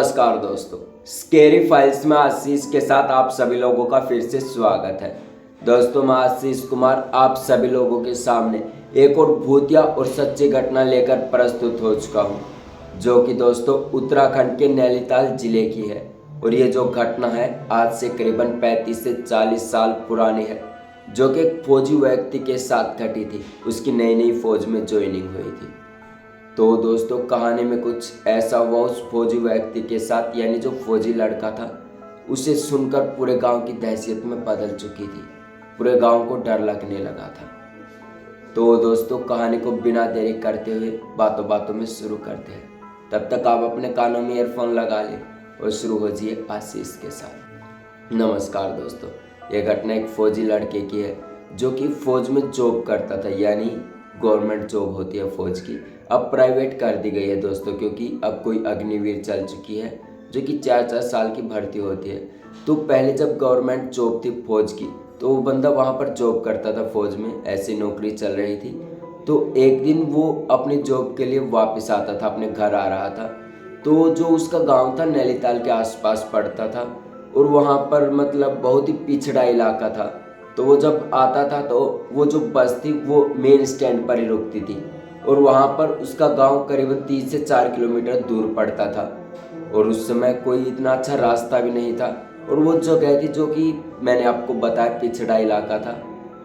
नमस्कार दोस्तों, scary files में आशीष के साथ आप सभी लोगों का फिर से स्वागत है। दोस्तों, मैं आशीष कुमार आप सभी लोगों के सामने एक और भूतिया और सच्ची घटना लेकर प्रस्तुत हो चुका हूं, जो कि दोस्तों उत्तराखंड के नैनीताल जिले की है। और ये जो घटना है आज से करीबन 35 से 40 साल पुरानी है, जो कि एक फौजी व्यक्ति के साथ घटी थी। उसकी नई नई फौज में ज्वाइनिंग हुई थी। तो दोस्तों, कहानी में कुछ ऐसा हुआ उस फौजी व्यक्ति के साथ, यानी जो फौजी लड़का था, उसे सुनकर पूरे गांव की दहशत में बदल चुकी थी। पूरे गांव को डर लगने लगा था। तो दोस्तों, कहानी को बिना देरी करते हुए बातों बातों में शुरू करते हैं। तब तक आप अपने कानों में ईयरफोन लगा लें और शुरू हो जाइए आशीष के साथ। नमस्कार दोस्तों, यह घटना एक फौजी लड़के की है जो कि फौज में जॉब करता था, यानी गवर्नमेंट जॉब होती है फौज की, अब प्राइवेट कर दी गई है दोस्तों, क्योंकि अब कोई अग्निवीर चल चुकी है जो कि 4-4 साल की भर्ती होती है। तो पहले जब गवर्नमेंट जॉब थी फौज की, तो वो बंदा वहाँ पर जॉब करता था फौज में, ऐसी नौकरी चल रही थी। तो एक दिन वो अपनी जॉब के लिए वापस आता था, अपने घर आ रहा था। तो जो उसका गाँव था नैनीताल के आसपास पड़ता था, और वहाँ पर मतलब बहुत ही पिछड़ा इलाका था। तो वो जब आता था तो वो जो बस थी वो मेन स्टैंड पर ही रुकती थी, और वहाँ पर उसका गांव करीबन 3 से 4 किलोमीटर दूर पड़ता था। और उस समय कोई इतना अच्छा रास्ता भी नहीं था, और वो जगह थी जो कि मैंने आपको बताया पिछड़ा इलाका था,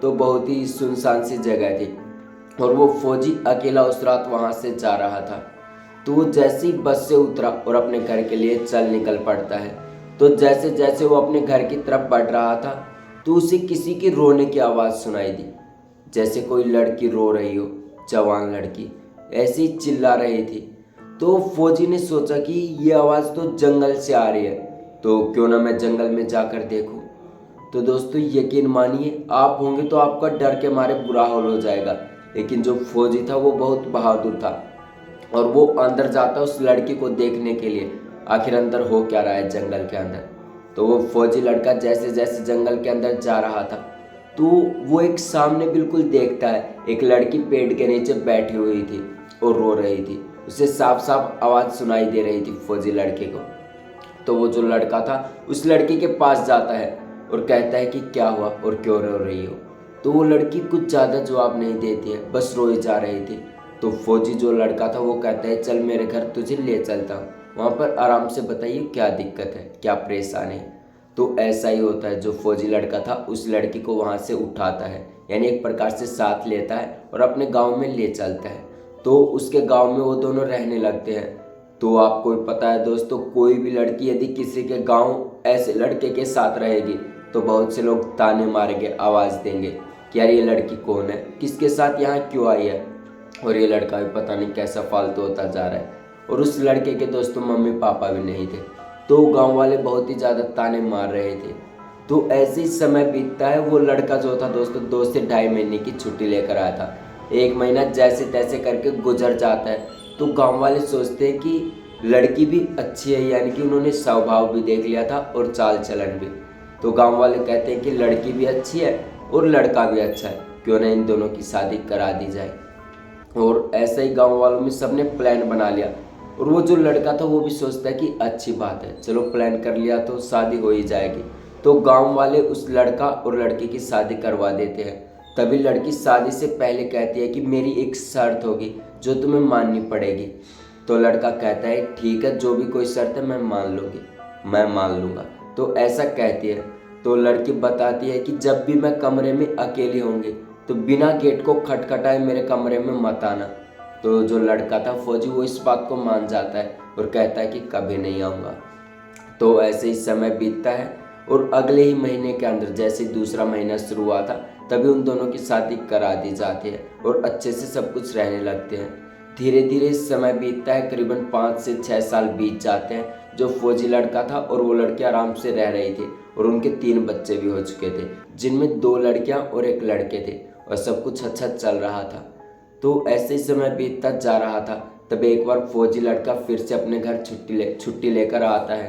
तो बहुत ही सुनसान सी जगह थी। और वो फौजी अकेला उस रात वहाँ से जा रहा था। तो वो जैसे ही बस से उतरा और अपने घर के लिए चल निकल पड़ता है। तो जैसे जैसे वो अपने घर की तरफ बढ़ रहा था, तो उसे किसी की रोने की आवाज़ सुनाई दी, जैसे कोई लड़की रो रही हो, जवान लड़की ऐसी ही चिल्ला रही थी। तो फौजी ने सोचा कि ये आवाज़ तो जंगल से आ रही है, तो क्यों ना मैं जंगल में जाकर देखूं। तो दोस्तों, यकीन मानिए, आप होंगे तो आपका डर के मारे बुरा हाल हो जाएगा। लेकिन जो फौजी था वो बहुत बहादुर था, और वो अंदर जाता उस लड़की को देखने के लिए, आखिर अंदर हो क्या रहा है जंगल के अंदर। तो वो फौजी लड़का जैसे जैसे जंगल के अंदर जा रहा था, तो वो एक सामने बिल्कुल देखता है, एक लड़की पेड़ के नीचे बैठी हुई थी और रो रही थी। उसे साफ साफ आवाज़ सुनाई दे रही थी फौजी लड़के को। तो वो जो लड़का था उस लड़की के पास जाता है और कहता है कि क्या हुआ और क्यों रो रही हो। तो वो लड़की कुछ ज़्यादा जवाब नहीं देती है, बस रोई जा रही थी। तो फौजी जो लड़का था वो कहता है, चल मेरे घर तुझे ले चलता हूँ, वहाँ पर आराम से बताइए क्या दिक्कत है, क्या परेशानी है। तो ऐसा ही होता है, जो फौजी लड़का था उस लड़की को वहाँ से उठाता है, यानी एक प्रकार से साथ लेता है और अपने गांव में ले चलता है। तो उसके गांव में वो दोनों रहने लगते हैं। तो आपको पता है दोस्तों, कोई भी लड़की यदि किसी के गांव ऐसे लड़के के साथ रहेगी तो बहुत से लोग ताने मारेंगे, आवाज़ देंगे कि यार ये लड़की कौन है, किसके साथ यहाँ क्यों आई है। और ये लड़का भी पता नहीं कैसा फालतू होता जा रहा है। और उस लड़के के दोस्तों मम्मी पापा भी नहीं थे, तो गांव वाले बहुत ही ज़्यादा ताने मार रहे थे। तो ऐसे ही समय बीतता है। वो लड़का जो था दोस्तों 2 से ढाई महीने की छुट्टी लेकर आया था। 1 महीना जैसे तैसे करके गुजर जाता है। तो गांव वाले सोचते हैं कि लड़की भी अच्छी है, यानी कि उन्होंने स्वभाव भी देख लिया था और चाल चलन भी। तो गांव वाले कहते हैं कि लड़की भी अच्छी है और लड़का भी अच्छा है, क्यों ना इन दोनों की शादी करा दी जाए। और ऐसा ही गांव वालों में सबने प्लान बना लिया। और वो जो लड़का था वो भी सोचता है कि अच्छी बात है, चलो प्लान कर लिया तो शादी हो ही जाएगी। तो गांव वाले उस लड़का और लड़की की शादी करवा देते हैं। तभी लड़की शादी से पहले कहती है कि मेरी एक शर्त होगी जो तुम्हें माननी पड़ेगी। तो लड़का कहता है ठीक है, जो भी कोई शर्त है मैं मान लूँगा। तो ऐसा कहती है। तो लड़की बताती है कि जब भी मैं कमरे में अकेली होंगी तो बिना गेट को खटखटाए मेरे कमरे में मत आना। तो जो लड़का था फौजी वो इस बात को मान जाता है और कहता है कि कभी नहीं आऊँगा। तो ऐसे ही समय बीतता है, और अगले ही महीने के अंदर जैसे दूसरा महीना शुरू हुआ था तभी उन दोनों की शादी करा दी जाती है और अच्छे से सब कुछ रहने लगते हैं। धीरे धीरे समय बीतता है, करीबन 5 से 6 साल बीत जाते हैं। जो फौजी लड़का था और वो लड़की आराम से रह रही थी, और उनके 3 बच्चे भी हो चुके थे, जिनमें 2 लड़कियां और 1 लड़के थे, और सब कुछ अच्छा चल रहा था। तो ऐसे ही समय बीतता जा रहा था। तब एक बार फौजी लड़का फिर से अपने घर छुट्टी लेकर आता है,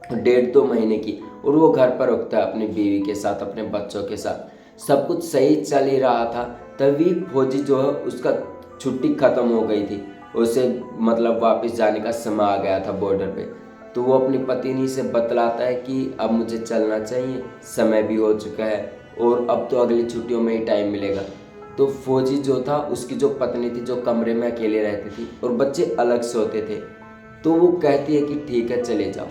1.5-2 महीने की, और वो घर पर रुकता है अपनी बीवी के साथ, अपने बच्चों के साथ। सब कुछ सही चल ही रहा था। तभी फौजी जो है उसका छुट्टी ख़त्म हो गई थी, उसे मतलब वापस जाने का समय आ गया था बॉर्डर पे। तो वो अपनी पत्नी से बतलाता है कि अब मुझे चलना चाहिए, समय भी हो चुका है और अब तो अगली छुट्टियों में ही टाइम मिलेगा। तो फौजी जो था, उसकी जो पत्नी थी, जो कमरे में अकेले रहती थी और बच्चे अलग सोते थे, तो वो कहती है कि ठीक है चले जाओ।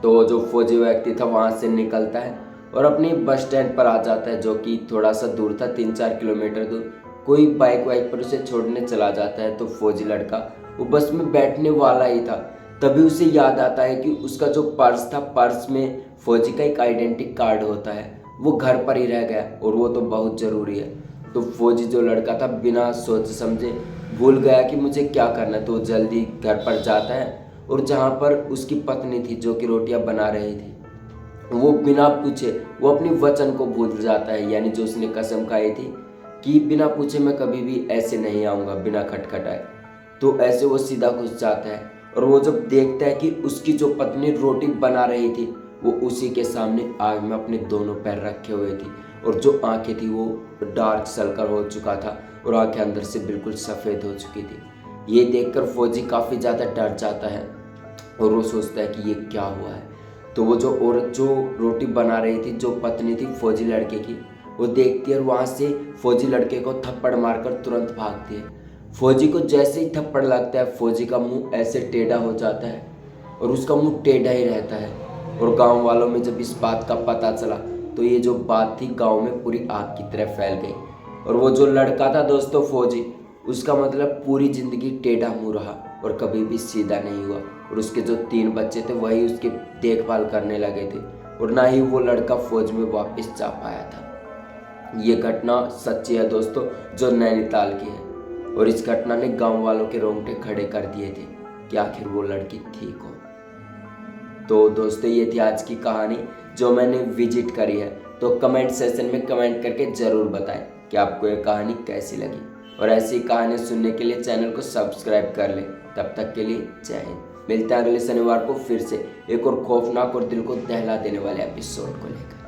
तो जो फौजी व्यक्ति था वहाँ से निकलता है और अपनी बस स्टैंड पर आ जाता है, जो कि थोड़ा सा दूर था, 3-4 किलोमीटर दूर। कोई बाइक वाइक पर उसे छोड़ने चला जाता है। तो फौजी लड़का वो बस में बैठने वाला ही था, तभी उसे याद आता है कि उसका जो पर्स था, पर्स में फौजी का एक आइडेंटिटी कार्ड होता है, वो घर पर ही रह गया और वो तो बहुत ज़रूरी है। तो फौजी जो लड़का था बिना सोच समझे भूल गया कि मुझे क्या करना है, तो जल्दी घर पर जाता है और जहाँ पर उसकी पत्नी थी जो कि रोटियां बना रही थी, वो बिना पूछे वो अपनी वचन को भूल जाता है, यानी जो उसने कसम खाई थी कि बिना पूछे मैं कभी भी ऐसे नहीं आऊँगा बिना खटखटाए। तो ऐसे वो सीधा घुस जाता है और वो जब देखता है कि उसकी जो पत्नी रोटी बना रही थी, वो उसी के सामने आग में अपने दोनों पैर रखे हुए थी और जो आंखें थी वो डार्क सर्कल हो चुका था और आंखें अंदर से बिल्कुल सफ़ेद हो चुकी थी। ये देखकर फौजी काफ़ी ज़्यादा डर जाता है और वो सोचता है कि ये क्या हुआ है। तो वो जो औरत जो रोटी बना रही थी, जो पत्नी थी फौजी लड़के की, वो देखती है और वहाँ से फौजी लड़के को थप्पड़ मारकर तुरंत भागती है। फौजी को जैसे ही थप्पड़ लगता है, फौजी का मुंह ऐसे टेढ़ा हो जाता है और उसका मुंह टेढ़ा ही रहता है। और गांव वालों में जब इस बात का पता चला, तो ये जो बात थी गांव में पूरी आग की तरह फैल गई। और वो जो लड़का था दोस्तों फौजी, उसका मतलब पूरी ज़िंदगी टेढ़ा मुंह रहा और कभी भी सीधा नहीं हुआ। और उसके जो 3 बच्चे थे वही उसकी देखभाल करने लगे थे और ना ही वो लड़का फौज में वापस जा पाया था। ये घटना सच्ची है दोस्तों, जो नैनीताल की है। और इस घटना ने गांव वालों के रोंगटे खड़े कर दिए थे कि आखिर वो लड़की ठीक हो। तो दोस्तों ये थी आज की कहानी जो मैंने विजिट करी है। तो कमेंट सेक्शन में कमेंट करके ज़रूर बताएं कि आपको ये कहानी कैसी लगी, और ऐसी कहानी सुनने के लिए चैनल को सब्सक्राइब कर लें। तब तक के लिए जय हिंद। मिलते हैं अगले शनिवार को फिर से एक और खौफनाक और दिल को दहला देने वाले एपिसोड को लेकर।